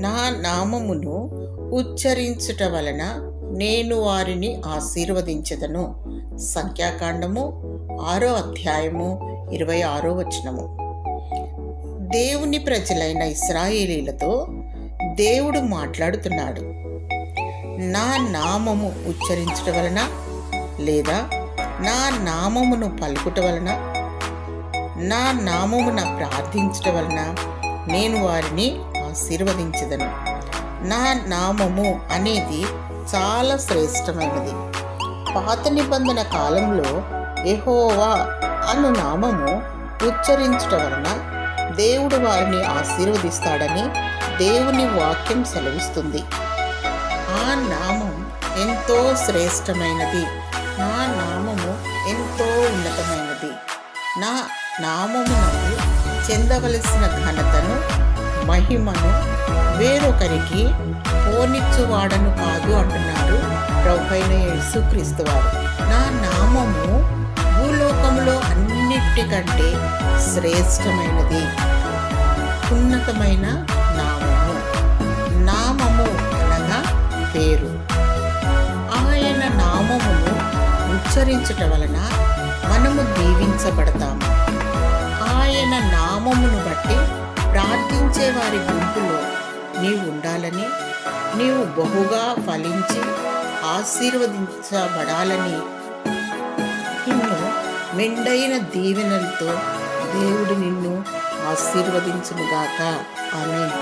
నా నామమును ఉచ్చరించుట వలన నేను వారిని ఆశీర్వదించెదను. సంఖ్యాకాండము 6వ అధ్యాయము 26వ వచనము. దేవుని ప్రజలైన ఇశ్రాయేలీలతో దేవుడు మాట్లాడుతున్నాడు. నా నామము ఉచ్చరించడం వలన లేదా నా నామమును పలుకుట వలన, నా నామమున ప్రార్థించటం వలన నేను వారిని ఆశీర్వదించదను. నా నామము అనేది చాలా శ్రేష్టమైనది. పాత నిబంధన కాలంలో యెహోవా అను నామము ఉచ్చరించటం వలన దేవుడు వారిని ఆశీర్వదిస్తాడని దేవుని వాక్యం సెలవిస్తుంది. ఆ నామం ఎంతో శ్రేష్టమైనది. నా నామము ఎంతో ఉన్నతమైనది. నా నామమునకు చెందవలసిన ఘనతను, మహిమను వేరొకరికి పోనిచ్చువాడను కాదు అంటున్నారు ప్రభువైన యేసుక్రీస్తు వారు. నా నామము భూలోకములో అన్నిటికంటే శ్రేష్టమైనది, ఉన్నతమైన నామము. నామము అనగా పేరు. ఆయన నామమును ఉచ్చరించటం వలన మనము దీవించబడతాము. ఆయన నామమును బట్టి ప్రార్థించే వారి గుంపులో నీవు ఉండాలని, నీవు బహుగా ఫలించి ఆశీర్వదించబడాలని నిన్ను మెండైన దీవెనలతో దేవుడు నిన్ను ఆశీర్వదించునుగాక. ఆమేన్.